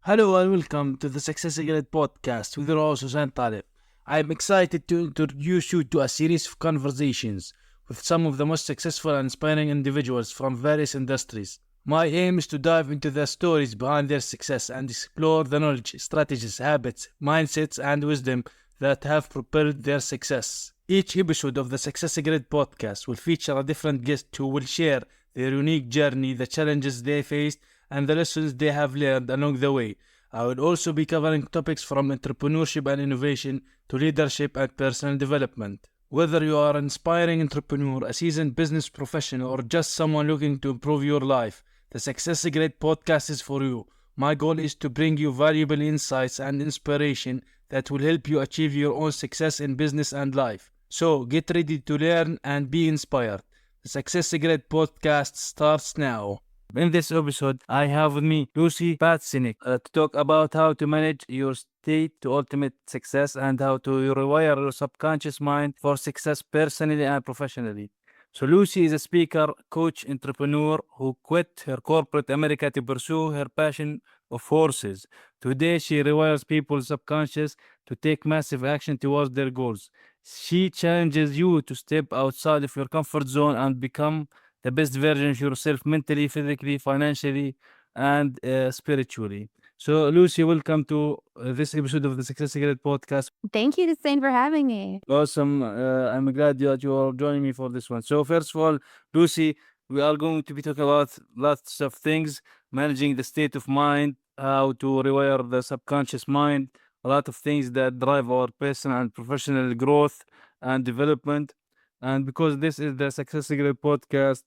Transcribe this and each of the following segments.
Hello and welcome to the Success Secret podcast with your host Hussein Talib. I am excited to introduce you to a series of conversations with some of the most successful and inspiring individuals from various industries. My aim is to dive into the stories behind their success and explore the knowledge, strategies, habits, mindsets, and wisdom that have propelled their success. Each episode of the Success Secret podcast will feature a different guest who will share their unique journey, the challenges they faced, and the lessons they have learned along the way. I will also be covering topics from entrepreneurship and innovation to leadership and personal development. Whether you are an inspiring entrepreneur, a seasoned business professional, or just someone looking to improve your life, the Success Secret podcast is for you. My goal is to bring you valuable insights and inspiration that will help you achieve your own success in business and life. So get ready to learn and be inspired. The Success Secret podcast starts now. In this episode, I have with me Lucie Ptasznik to talk about how to manage your state to ultimate success and how to rewire your subconscious mind for success personally and professionally. So Lucie is a speaker, coach, entrepreneur who quit her corporate America to pursue her passion of horses. Today, she rewires people's subconscious to take massive action towards their goals. She challenges you to step outside of your comfort zone and become the best version of yourself mentally, physically, financially, and spiritually. So, Lucie, welcome to this episode of the Success Secret podcast. Thank you, Hussein, for having me. Awesome. I'm glad that you are joining me for this one. So, first of all, Lucie, we are going to be talking about lots of things, managing the state of mind, how to rewire the subconscious mind, a lot of things that drive our personal and professional growth and development. And because this is the Success Secret podcast,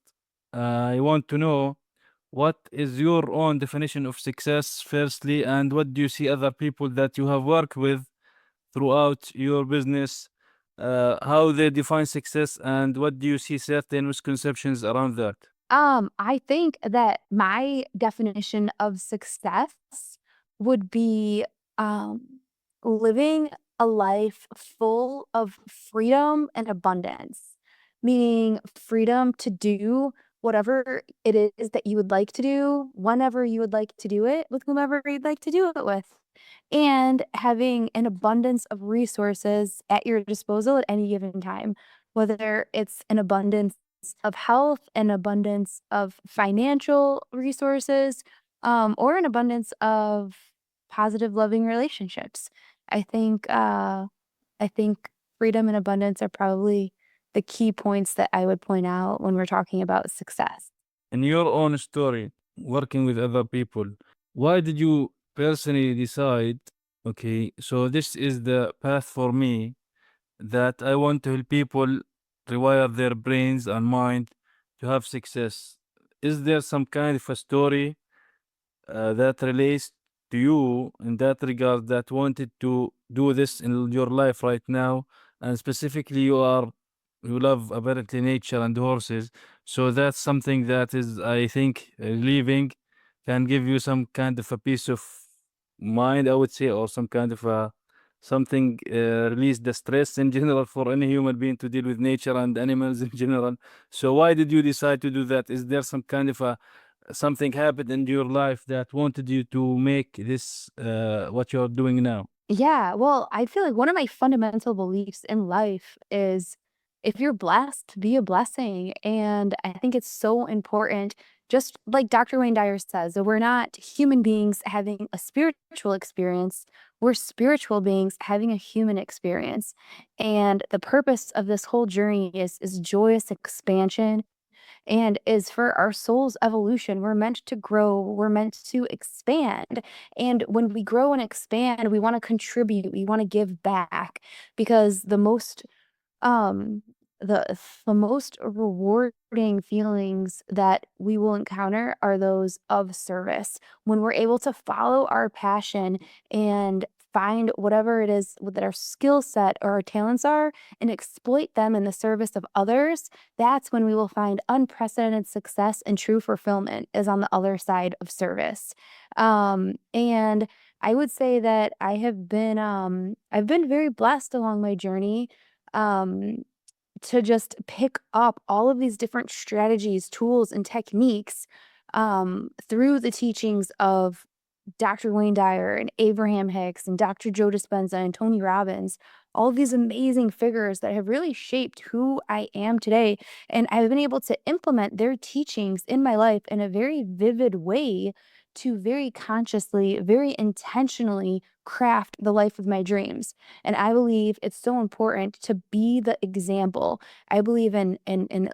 I want to know what is your own definition of success, firstly, and what do you see other people that you have worked with throughout your business, how they define success, and what do you see certain misconceptions around that? I think that my definition of success would be living a life full of freedom and abundance, meaning freedom to do whatever it is that you would like to do, whenever you would like to do it, with whomever you'd like to do it with, and having an abundance of resources at your disposal at any given time, whether it's an abundance of health, an abundance of financial resources, or an abundance of positive, loving relationships. I think I think freedom and abundance are probably the key points that I would point out when we're talking about success. In your own story, working with other people, why did you personally decide, okay, so this is the path for me, that I want to help people rewire their brains and mind to have success? Is there some kind of a story that relates to you in that regard that wanted to do this in your life right now? And specifically, you love apparently nature and horses, so that's something that is, I think, relieving, can give you some kind of a peace of mind, I would say, or some kind of a something release the stress in general for any human being to deal with nature and animals in general. So why did you decide to do that? Is there some kind of a something happened in your life that wanted you to make this what you're doing now? Yeah, well, I feel like one of my fundamental beliefs in life is if you're blessed, be a blessing. And I think it's so important, just like Dr. Wayne Dyer says, that we're not human beings having a spiritual experience, we're spiritual beings having a human experience. And the purpose of this whole journey is joyous expansion and is for our soul's evolution. We're meant to grow, we're meant to expand. And when we grow and expand, we want to contribute, we want to give back because um the most rewarding feelings that we will encounter are those of service. When we're able to follow our passion and find whatever it is that our skill set or our talents are and exploit them in the service of others, that's when we will find unprecedented success and true fulfillment is on the other side of service. And I would say that I've been very blessed along my journey. Um, to just pick up all of these different strategies, tools, and techniques through the teachings of Dr. Wayne Dyer and Abraham Hicks and Dr. Joe Dispenza and Tony Robbins, all these amazing figures that have really shaped who I am today. And I've been able to implement their teachings in my life in a very vivid way to very consciously, very intentionally craft the life of my dreams. And I believe it's so important to be the example. I believe in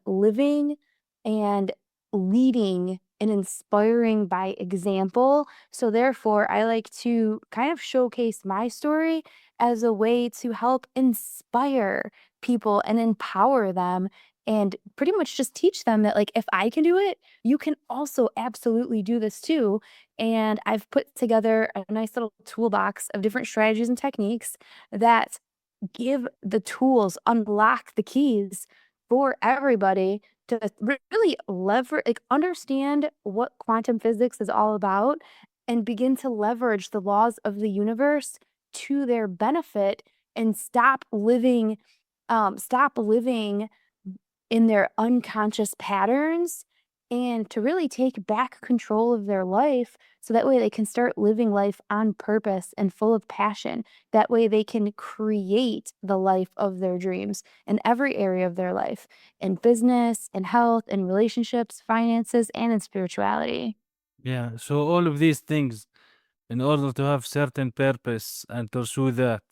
living and leading and inspiring by example. So therefore, I like to kind of showcase my story as a way to help inspire people and empower them and pretty much just teach them that, like, if I can do it, you can also absolutely do this too. And I've put together a nice little toolbox of different strategies and techniques that give the tools, unlock the keys for everybody to really lever like understand what quantum physics is all about and begin to leverage the laws of the universe to their benefit and stop living in their unconscious patterns and to really take back control of their life so that way they can start living life on purpose and full of passion. That way they can create the life of their dreams in every area of their life, in business, in health, in relationships, finances, and in spirituality. Yeah, so all of these things, in order to have certain purpose and pursue that,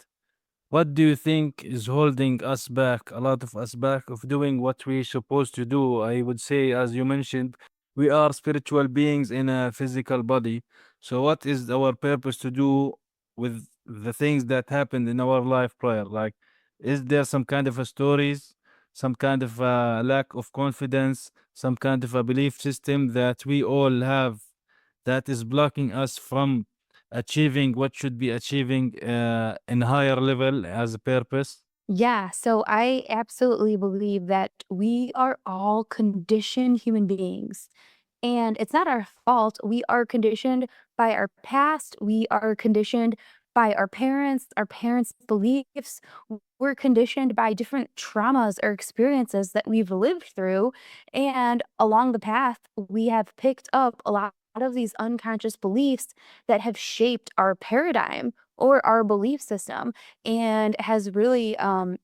what do you think is holding us back, a lot of us back, of doing what we're supposed to do? I would say, as you mentioned, we are spiritual beings in a physical body. So, what is our purpose to do with the things that happened in our life prior? Like, is there some kind of a stories, some kind of a lack of confidence, some kind of a belief system that we all have that is blocking us from achieving what should be achieving in higher level as a purpose? Yeah, so I absolutely believe that we are all conditioned human beings. And it's not our fault. We are conditioned by our past. We are conditioned by our parents' beliefs. We're conditioned by different traumas or experiences that we've lived through. And along the path, we have picked up a lot of these unconscious beliefs that have shaped our paradigm or our belief system and has really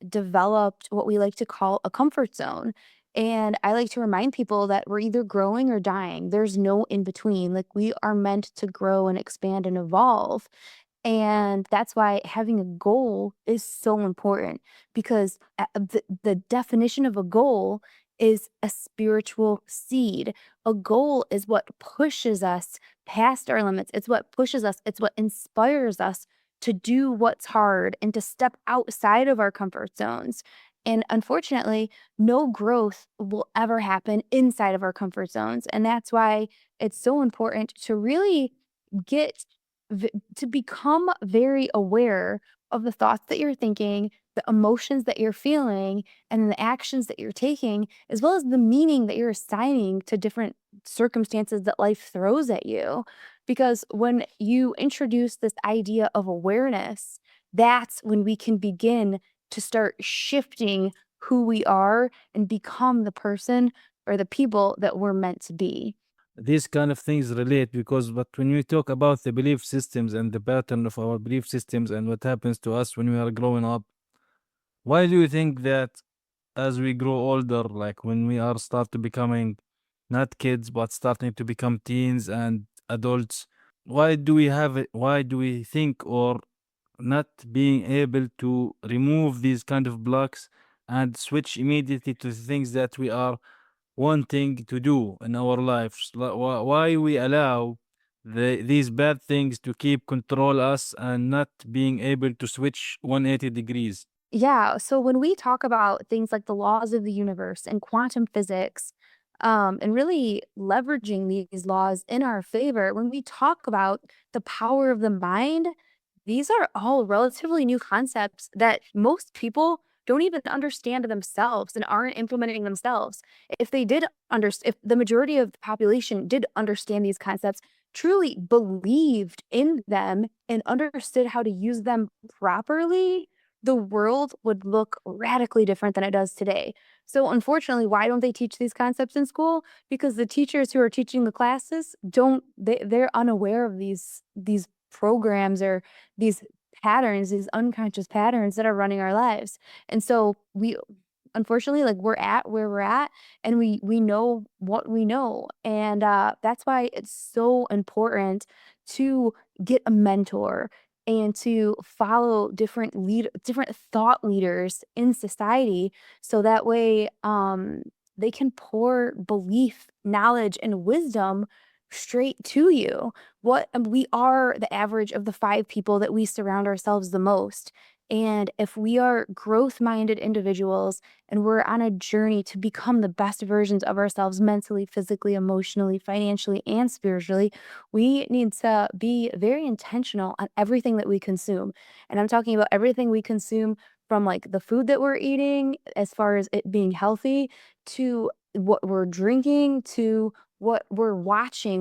developed what we like to call a comfort zone. And I like to remind people that we're either growing or dying. There's no in between. Like we are meant to grow and expand and evolve. And that's why having a goal is so important because the definition of a goal is a spiritual seed. A goal is what pushes us past our limits. It's what pushes us, it's what inspires us to do what's hard and to step outside of our comfort zones. And unfortunately, no growth will ever happen inside of our comfort zones. And that's why it's so important to really get to become very aware of the thoughts that you're thinking, the emotions that you're feeling, and the actions that you're taking, as well as the meaning that you're assigning to different circumstances that life throws at you. Because when you introduce this idea of awareness, that's when we can begin to start shifting who we are and become the person or the people that we're meant to be. These kind of things relate because, but when we talk about the belief systems and the pattern of our belief systems and what happens to us when we are growing up, why do you think that as we grow older, like when we are start to becoming not kids but starting to become teens and adults, why do we have it? Why do we think or not being able to remove these kind of blocks and switch immediately to the things that we are wanting to do in our lives? Why we allow these bad things to keep control us and not being able to switch 180 degrees? Yeah. So when we talk about things like the laws of the universe and quantum physics, and really leveraging these laws in our favor, when we talk about the power of the mind, these are all relatively new concepts that most people don't even understand themselves and aren't implementing themselves. If they did understand, if the majority of the population did understand these concepts, truly believed in them and understood how to use them properly, the world would look radically different than it does today. So unfortunately, why don't they teach these concepts in school? Because the teachers who are teaching the classes don't they're unaware of these programs or these patterns, these unconscious patterns that are running our lives. And so we unfortunately, like, we're at where we're at, and we know what we know. And that's why it's so important to get a mentor and to follow different thought leaders in society, so that way they can pour belief, knowledge, and wisdom straight to you. We are the average of the 5 people that we surround ourselves the most. And if we are growth minded individuals and we're on a journey to become the best versions of ourselves mentally, physically, emotionally, financially, and spiritually, we need to be very intentional on everything that we consume. And I'm talking about everything we consume, from like the food that we're eating, as far as it being healthy, to what we're drinking, to what we're watching,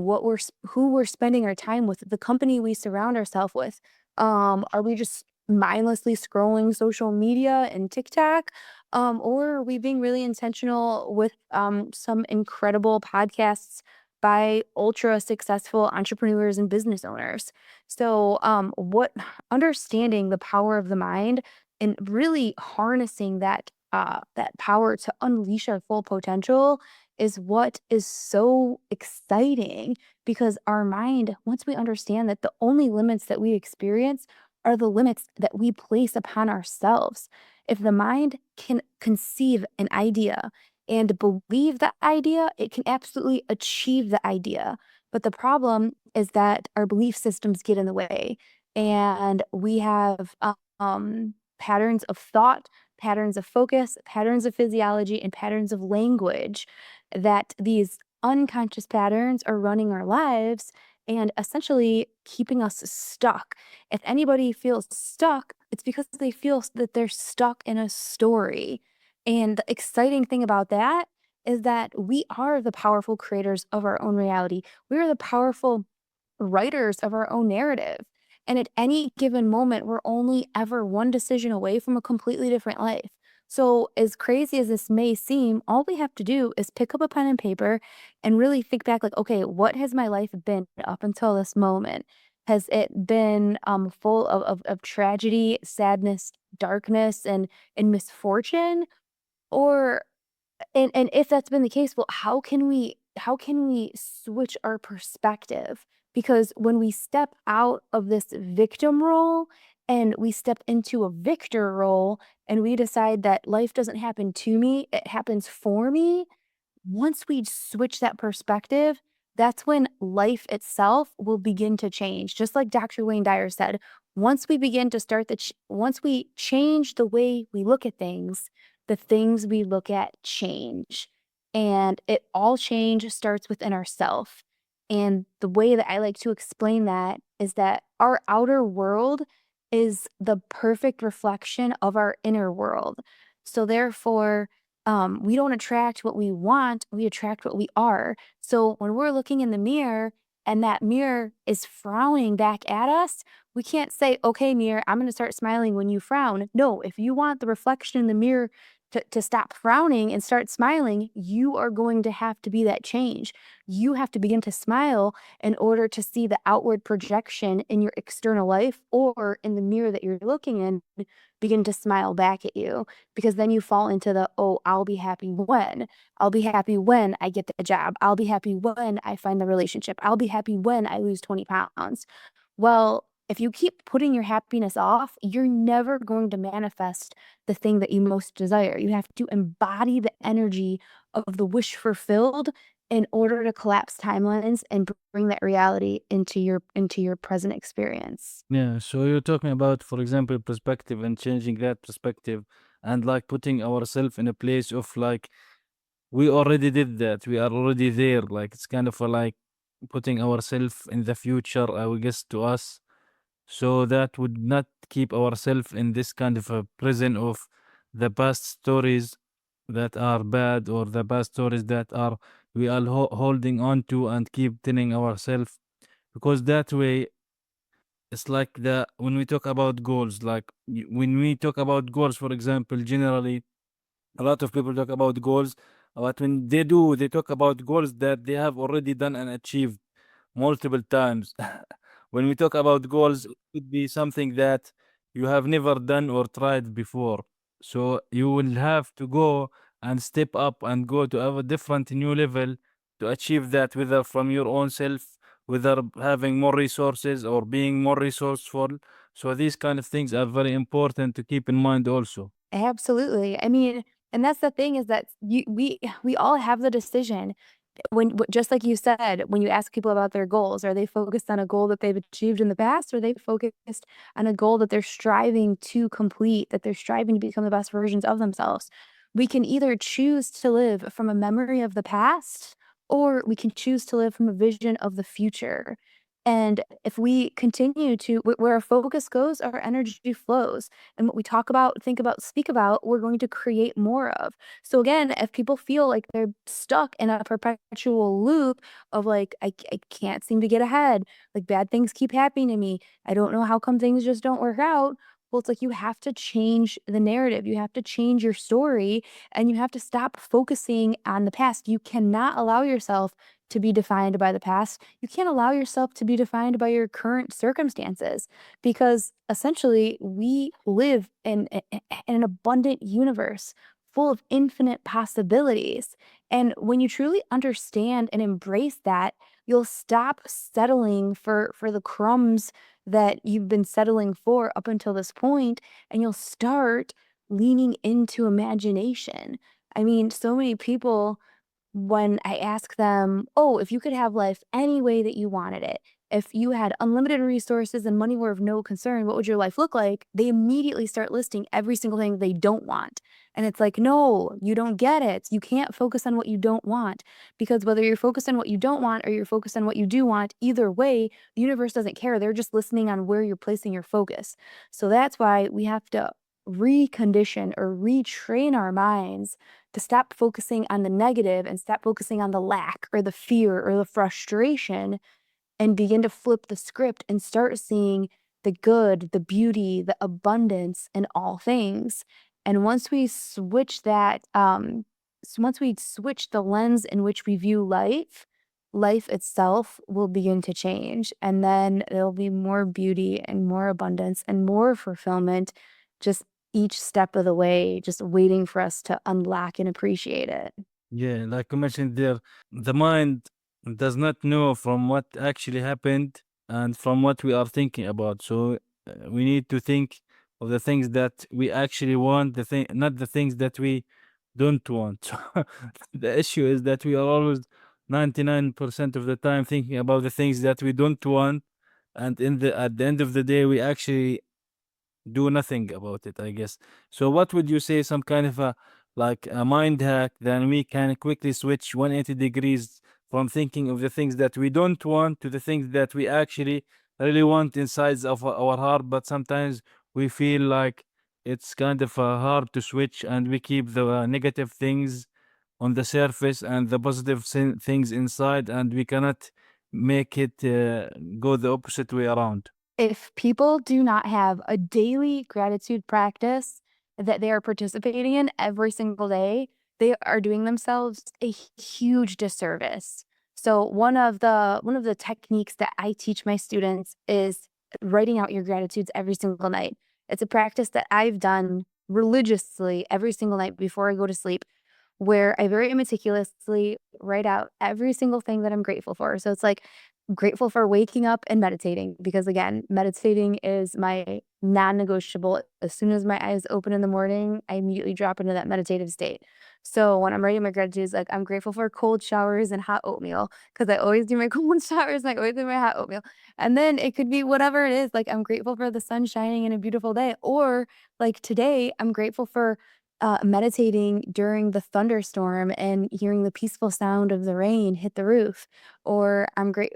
who we're spending our time with, the company we surround ourselves with. Are we just mindlessly scrolling social media and TikTok? Or are we being really intentional with some incredible podcasts by ultra successful entrepreneurs and business owners? So, what understanding the power of the mind and really harnessing that power to unleash our full potential is what is so exciting, because our mind, once we understand that the only limits that we experience are the limits that we place upon ourselves. If the mind can conceive an idea and believe the idea, it can absolutely achieve the idea. But the problem is that our belief systems get in the way, and we have patterns of thought, patterns of focus, patterns of physiology, and patterns of language, that these unconscious patterns are running our lives and essentially keeping us stuck. If anybody feels stuck, it's because they feel that they're stuck in a story. And the exciting thing about that is that we are the powerful creators of our own reality. We are the powerful writers of our own narrative. And at any given moment, we're only ever one decision away from a completely different life. So, as crazy as this may seem, all we have to do is pick up a pen and paper and really think back, like, okay, what has my life been up until this moment? Has it been full of tragedy, sadness, darkness, and misfortune? Or and if that's been the case, well, how can we switch our perspective? Because when we step out of this victim role and we step into a victor role, and we decide that life doesn't happen to me, it happens for me, once we switch that perspective, that's when life itself will begin to change. Just like Dr. Wayne Dyer said, once we begin to once we change the way we look at things, the things we look at change. And it all change starts within ourself. And the way that I like to explain that is that our outer world is the perfect reflection of our inner world. So therefore, we don't attract what we want, we attract what we are. So when we're looking in the mirror and that mirror is frowning back at us, we can't say, okay, mirror, I'm going to start smiling when you frown. No, if you want the reflection in the mirror to stop frowning and start smiling, you are going to have to be that change. You have to begin to smile in order to see the outward projection in your external life, or in the mirror that you're looking in begin to smile back at you, because then you fall into the, oh, I'll be happy when I get the job, I'll be happy when I find the relationship, I'll be happy when I lose 20 pounds. Well, if you keep putting your happiness off, you're never going to manifest the thing that you most desire. You have to embody the energy of the wish fulfilled in order to collapse timelines and bring that reality into your present experience. Yeah, so you're talking about, for example, perspective and changing that perspective, and like putting ourselves in a place of like we already did that, we are already there. Like it's kind of like putting ourselves in the future, I guess, to us, so that would not keep ourselves in this kind of a prison of the past stories that are bad, or the past stories that are we are holding on to and keep telling ourselves, because that way it's like the when we talk about goals, like when we talk about goals, for example, generally a lot of people talk about goals, but when they do, they talk about goals that they have already done and achieved multiple times. When we talk about goals, it could be something that you have never done or tried before. So you will have to go and step up and go to a different new level to achieve that, whether from your own self, whether having more resources or being more resourceful. So these kind of things are very important to keep in mind also. Absolutely. I mean, and that's the thing is that we all have the decision. Just like you said, when you ask people about their goals, are they focused on a goal that they've achieved in the past, or are they focused on a goal that they're striving to complete, that they're striving to become the best versions of themselves? We can either choose to live from a memory of the past, or we can choose to live from a vision of the future. And if we continue to, where our focus goes, our energy flows. And what we talk about, think about, speak about, we're going to create more of. So again, if people feel like they're stuck in a perpetual loop of like, I can't seem to get ahead, like bad things keep happening to me, I don't know how come things just don't work out. Well, it's like you have to change the narrative. You have to change your story and you have to stop focusing on the past. You cannot allow yourself to be defined by the past. You can't allow yourself to be defined by your current circumstances because essentially we live in an abundant universe full of infinite possibilities. And when you truly understand and embrace that, you'll stop settling for the crumbs that you've been settling for up until this point, and you'll start leaning into imagination. I mean, so many people when I ask them, "Oh, if you could have life any way that you wanted it, if you had unlimited resources and money were of no concern, what would your life look like?" They immediately start listing every single thing they don't want. And it's like, no, you don't get it. You can't focus on what you don't want because whether you're focused on what you don't want or you're focused on what you do want, either way, the universe doesn't care. They're just listening on where you're placing your focus. So that's why we have to recondition or retrain our minds to stop focusing on the negative and stop focusing on the lack or the fear or the frustration and begin to flip the script and start seeing the good, the beauty, the abundance in all things. And once we switch that, once we switch the lens in which we view life, life itself will begin to change. And then there'll be more beauty and more abundance and more fulfillment just each step of the way, just waiting for us to unlock and appreciate it. Yeah, like you mentioned there, the mind does not know from what actually happened and from what we are thinking about. So we need to think of the things that we actually want, the thing, not the things that we don't want. So the issue is that we are always 99% of the time thinking about the things that we don't want, and in the at the end of the day, we actually do nothing about it, I guess. So what would you say some kind of a like a mind hack, then we can quickly switch 180 degrees from thinking of the things that we don't want to the things that we actually really want inside of our heart, but sometimes we feel like it's kind of hard to switch and we keep the negative things on the surface and the positive things inside, and we cannot make it go the opposite way around. If people do not have a daily gratitude practice that they are participating in every single day, they are doing themselves a huge disservice. So one of the techniques that I teach my students is writing out your gratitudes every single night. It's a practice that I've done religiously every single night before I go to sleep where I very meticulously write out every single thing that I'm grateful for. So it's like grateful for waking up and meditating because again, meditating is my non-negotiable. As soon as my eyes open in the morning, I immediately drop into that meditative state. So when I'm writing my gratitudes, like I'm grateful for cold showers and hot oatmeal because I always do my cold showers and I always do my hot oatmeal. And then it could be whatever it is. Like I'm grateful for the sun shining in a beautiful day. Or like today, I'm grateful for meditating during the thunderstorm and hearing the peaceful sound of the rain hit the roof. Or I'm great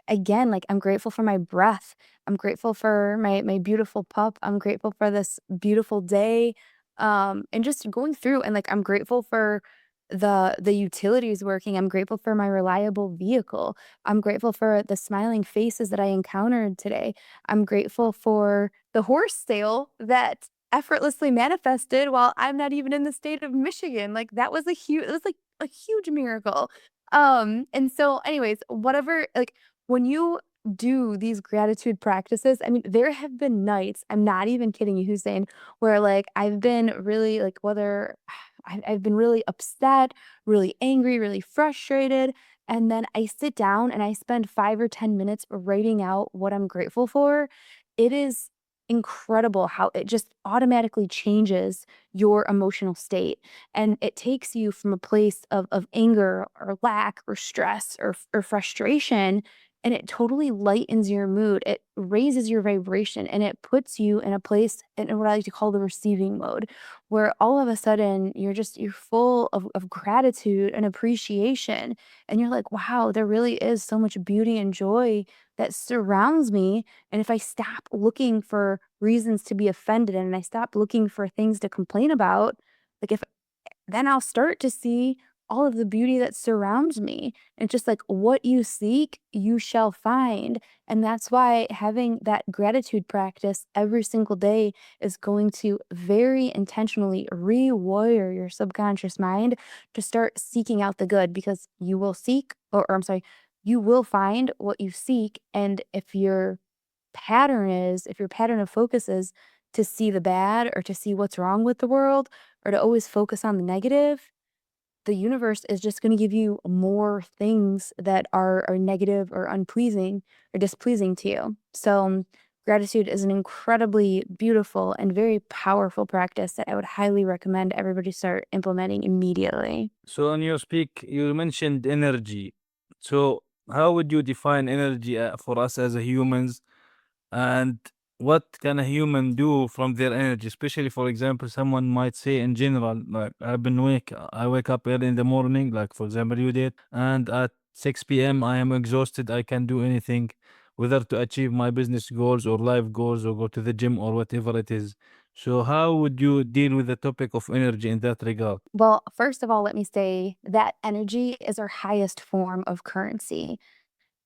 again, like I'm grateful for my breath. I'm grateful for my beautiful pup. I'm grateful for this beautiful day. And just going through and like I'm grateful for the utilities working. I'm grateful for my reliable vehicle. I'm grateful for the smiling faces that I encountered today. I'm grateful for the horse sale that effortlessly manifested while I'm not even in the state of Michigan. Like that was it was like a huge miracle. And so anyways, whatever, like when you do these gratitude practices, I mean, there have been nights, I'm not even kidding you, Hussein, where like I've been really like whether I've been really upset, really angry, really frustrated. And then I sit down and I spend 5 or 10 minutes writing out what I'm grateful for. It is incredible how it just automatically changes your emotional state. And it takes you from a place of anger or lack or stress or frustration. And it totally lightens your mood. It raises your vibration and it puts you in a place in what I like to call the receiving mode, where all of a sudden you're full of gratitude and appreciation. And you're like, wow, there really is so much beauty and joy that surrounds me. And if I stop looking for reasons to be offended and I stop looking for things to complain about, like if then I'll start to see all of the beauty that surrounds me. It's just like what you seek, you shall find. And that's why having that gratitude practice every single day is going to very intentionally rewire your subconscious mind to start seeking out the good because you will seek, or I'm sorry, you will find what you seek. And if your pattern of focus is to see the bad or to see what's wrong with the world, or to always focus on the negative, the universe is just going to give you more things that are negative or unpleasing or displeasing to you. So, gratitude is an incredibly beautiful and very powerful practice that I would highly recommend everybody start implementing immediately. So in your speak, you mentioned energy. So how would you define energy for us as a humans, and what can a human do from their energy? Especially, for example, someone might say in general, like I wake up early in the morning, like for example you did, and at 6 p.m. I am exhausted. I can do anything, whether to achieve my business goals or life goals or go to the gym or whatever it is. So how would you deal with the topic of energy in that regard? Well, first of all, let me say that energy is our highest form of currency.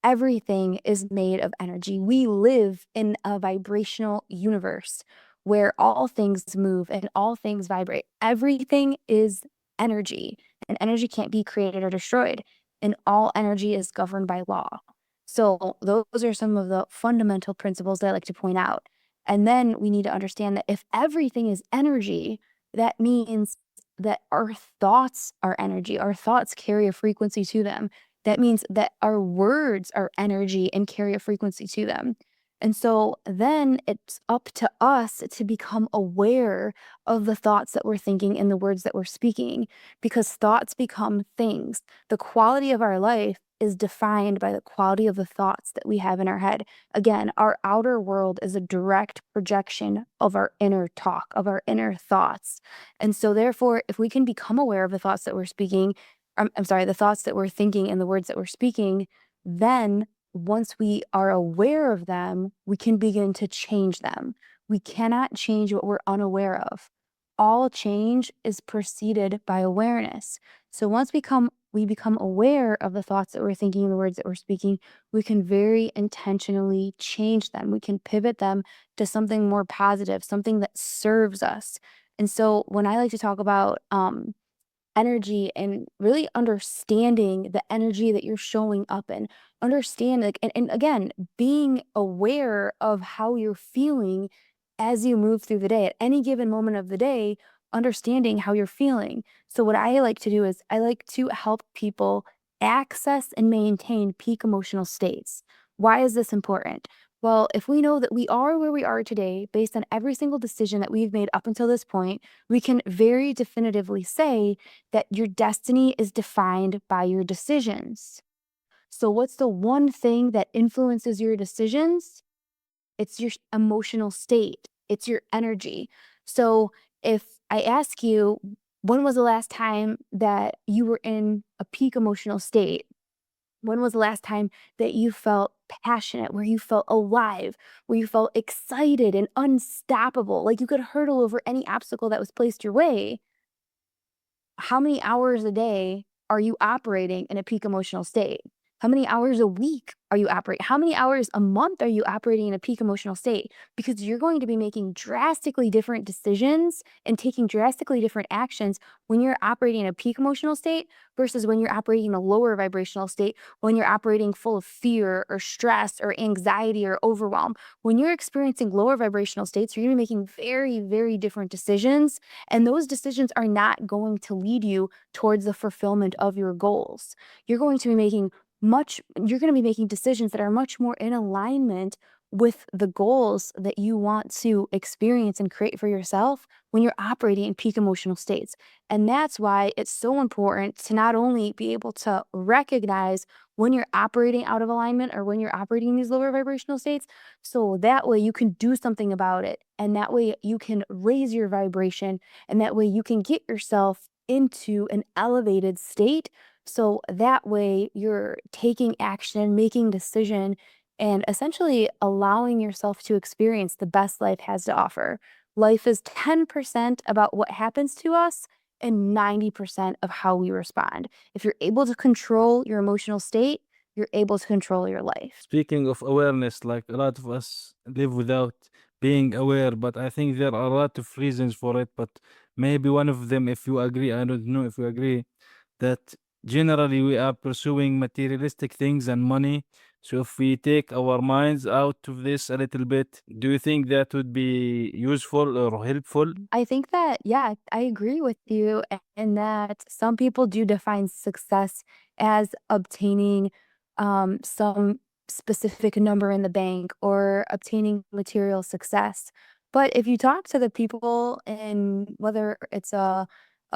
Everything is made of energy. We live in a vibrational universe where all things move and all things vibrate. Everything is energy, and energy can't be created or destroyed. And all energy is governed by law. So, those are some of the fundamental principles that I like to point out. And then we need to understand that if everything is energy, that means that our thoughts are energy. Our thoughts carry a frequency to them. That means that our words are energy and carry a frequency to them. And so then it's up to us to become aware of the thoughts that we're thinking and the words that we're speaking, because thoughts become things. The quality of our life is defined by the quality of the thoughts that we have in our head. Again, our outer world is a direct projection of our inner talk, of our inner thoughts. And so, therefore, if we can become aware of the thoughts that we're speaking, I'm sorry, the thoughts that we're thinking and the words that we're speaking, then once we are aware of them, we can begin to change them. We cannot change what we're unaware of. All change is preceded by awareness. So once we become aware of the thoughts that we're thinking and the words that we're speaking, we can very intentionally change them. We can pivot them to something more positive, something that serves us. And so when I like to talk about energy and really understanding the energy that you're showing up in, understand like and again, being aware of how you're feeling as you move through the day at any given moment of the day, understanding how you're feeling. So what I like to do is I like to help people access and maintain peak emotional states. Why is this important? Well, if we know that we are where we are today based on every single decision that we've made up until this point, we can very definitively say that your destiny is defined by your decisions. So, what's the one thing that influences your decisions? It's your emotional state, it's your energy. So, if I ask you, when was the last time that you were in a peak emotional state? When was the last time that you felt passionate, where you felt alive, where you felt excited and unstoppable, like you could hurdle over any obstacle that was placed your way? how many hours a day are you operating in a peak emotional state? How many hours a week are you operating? How many hours a month are you operating in a peak emotional state? Because you're going to be making drastically different decisions and taking drastically different actions when you're operating in a peak emotional state versus when you're operating in a lower vibrational state, when you're operating full of fear or stress or anxiety or overwhelm. When you're experiencing lower vibrational states, you're going to be making very, very different decisions. And those decisions are not going to lead you towards the fulfillment of your goals. You're going to be making decisions that are much more in alignment with the goals that you want to experience and create for yourself when you're operating in peak emotional states. And that's why it's so important to not only be able to recognize when you're operating out of alignment or when you're operating in these lower vibrational states, so that way you can do something about it. And that way you can raise your vibration, and that way you can get yourself into an elevated state. So that way you're taking action, making decision, and essentially allowing yourself to experience the best life has to offer. Life is 10% about what happens to us and 90% of how we respond. If you're able to control your emotional state, you're able to control your life. Speaking of awareness, like a lot of us live without being aware, but I think there are a lot of reasons for it. But maybe one of them, if you agree, I don't know if you agree, that generally we are pursuing materialistic things and money. So if we take our minds out of this a little bit, do you think that would be useful or helpful? I think that, yeah, I agree with you in that some people do define success as obtaining some specific number in the bank or obtaining material success. But if you talk to the people in whether it's a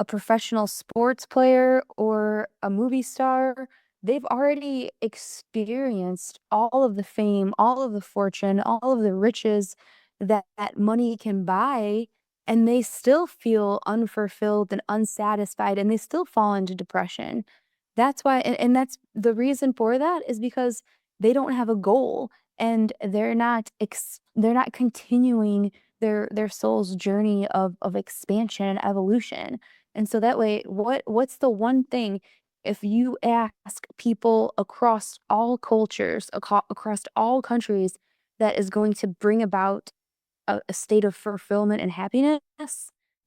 professional sports player or a movie star, they've already experienced all of the fame, all of the fortune, all of the riches that money can buy, and they still feel unfulfilled and unsatisfied, and they still fall into depression. That's why, and that's the reason for that is because they don't have a goal, and they're not continuing their soul's journey of expansion and evolution. And so that way, what's the one thing, if you ask people across all cultures, across all countries, that is going to bring about a state of fulfillment and happiness,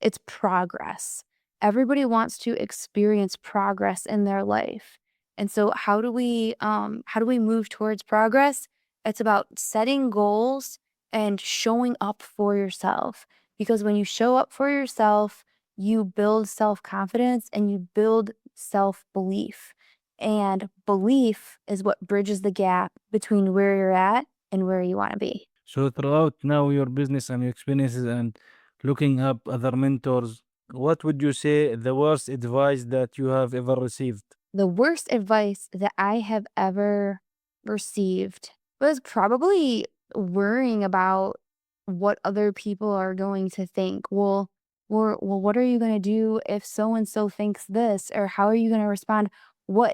it's progress. Everybody wants to experience progress in their life. And so how do we move towards progress? It's about setting goals and showing up for yourself. Because when you show up for yourself, you build self-confidence and you build self-belief. And belief is what bridges the gap between where you're at and where you want to be. So throughout now your business and your experiences and looking up other mentors, what would you say the worst advice that you have ever received? The worst advice that I have ever received was probably worrying about what other people are going to think. Well, what are you going to do if so and so thinks this, or how are you going to respond?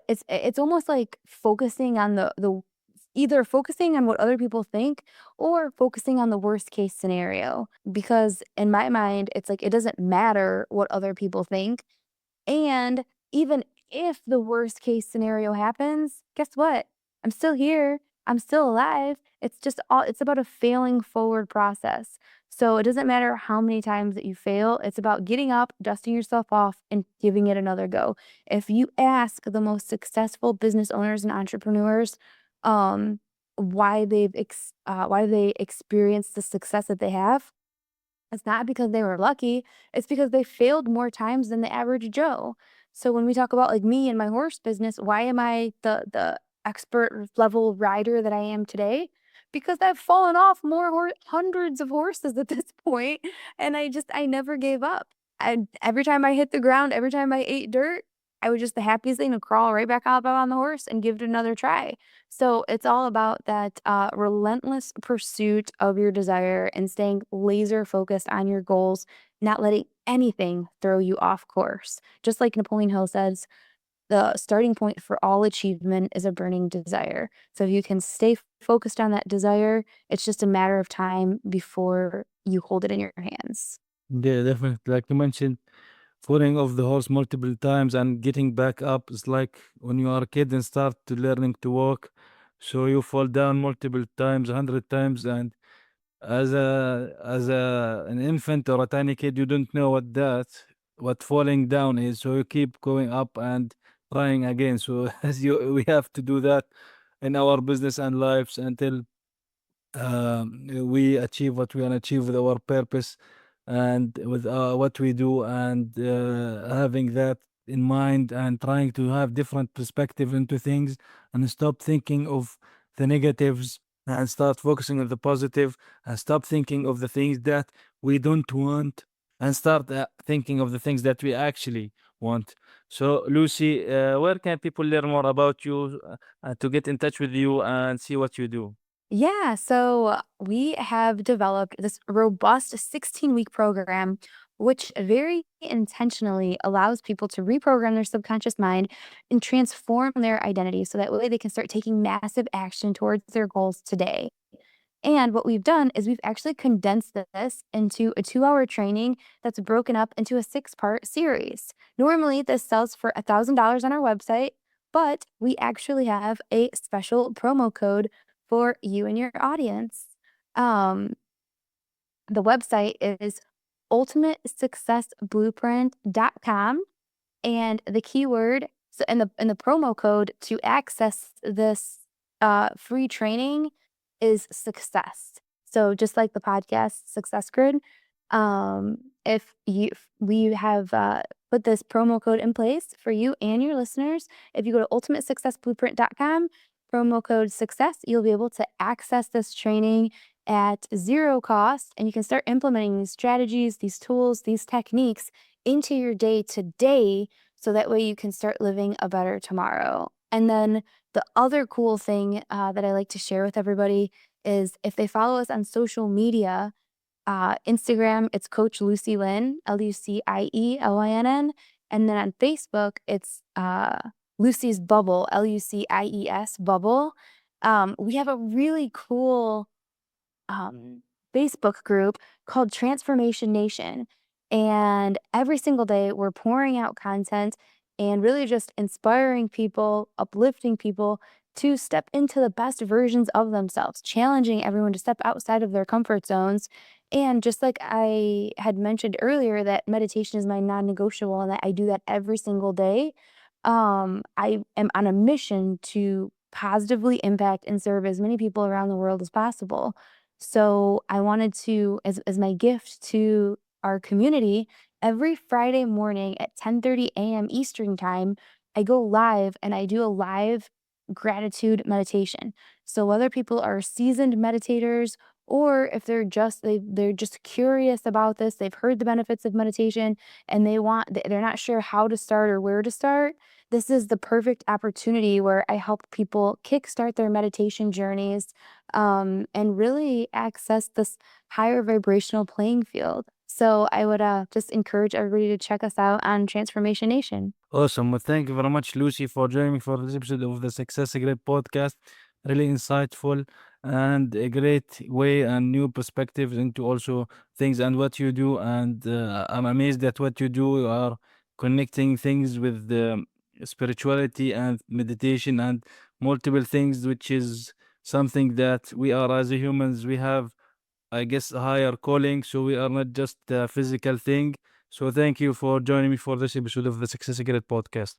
It's almost like focusing on the either focusing on what other people think or focusing on the worst case scenario. Because in my mind, it's like it doesn't matter what other people think, and even if the worst case scenario happens, guess what? I'm still here. I'm still alive. It's about a failing forward process. So it doesn't matter how many times that you fail. It's about getting up, dusting yourself off, and giving it another go. If you ask the most successful business owners and entrepreneurs, um, why they experienced the success that they have, it's not because they were lucky, it's because they failed more times than the average Joe. So when we talk about like me and my horse business, why am I the expert level rider that I am today? Because I've fallen off hundreds of horses at this point, and I never gave up. And every time I hit the ground, every time I ate dirt, I was just the happiest thing to crawl right back up on the horse and give it another try. So it's all about that relentless pursuit of your desire and staying laser focused on your goals, not letting anything throw you off course. Just like Napoleon Hill says, the starting point for all achievement is a burning desire. So if you can stay focused on that desire, it's just a matter of time before you hold it in your hands. Yeah, definitely. Like you mentioned, falling off the horse multiple times and getting back up is like when you are a kid and start to learning to walk. So you fall down multiple times, 100 times, and as an infant or a tiny kid, you don't know what falling down is. So you keep going up and trying again. So we have to do that in our business and lives until we achieve what we want to achieve with our purpose and with what we do, and having that in mind and trying to have different perspective into things and stop thinking of the negatives and start focusing on the positive and stop thinking of the things that we don't want and start thinking of the things that we actually want. So Lucy, where can people learn more about you, to get in touch with you and see what you do? Yeah, so we have developed this robust 16-week program, which very intentionally allows people to reprogram their subconscious mind and transform their identity so that way they can start taking massive action towards their goals today. And what we've done is we've actually condensed this into a 2-hour training that's broken up into a 6-part series. Normally, this sells for $1,000 on our website, but we actually have a special promo code for you and your audience. Um, the website is ultimatesuccessblueprint.com, and the keyword so in the promo code to access this free training is success. So just like the podcast Success Grid, if we have put this promo code in place for you and your listeners. If you go to ultimatesuccessblueprint.com, promo code success, you'll be able to access this training at zero cost, and you can start implementing these strategies, these tools, these techniques into your day today, so that way you can start living a better tomorrow. And then the other cool thing that I like to share with everybody is if they follow us on social media, Instagram, it's Coach Lucie Lynn, LucieLynn. And then on Facebook, it's Lucie's Bubble, Lucies Bubble. We have a really cool Facebook group called Transformation Nation. And every single day, we're pouring out content and really just inspiring people, uplifting people to step into the best versions of themselves, challenging everyone to step outside of their comfort zones. And just like I had mentioned earlier, that meditation is my non negotiable and that I do that every single day. I am on a mission to positively impact and serve as many people around the world as possible. So I wanted to, as my gift to our community, every Friday morning at 10:30 a.m. Eastern time, I go live and I do a live gratitude meditation. So whether people are seasoned meditators or if they're just curious about this, they've heard the benefits of meditation and they're not sure how to start or where to start, this is the perfect opportunity where I help people kickstart their meditation journeys, and really access this higher vibrational playing field. So I would just encourage everybody to check us out on Transformation Nation. Awesome. Well, thank you very much, Lucy, for joining me for this episode of the Success Great podcast. Really insightful and a great way and new perspectives into also things and what you do. And I'm amazed at what you do. You are connecting things with the spirituality and meditation and multiple things, which is something that we are as a humans, we have, I guess, a higher calling. So we are not just a physical thing. So thank you for joining me for this episode of the Success Secret podcast.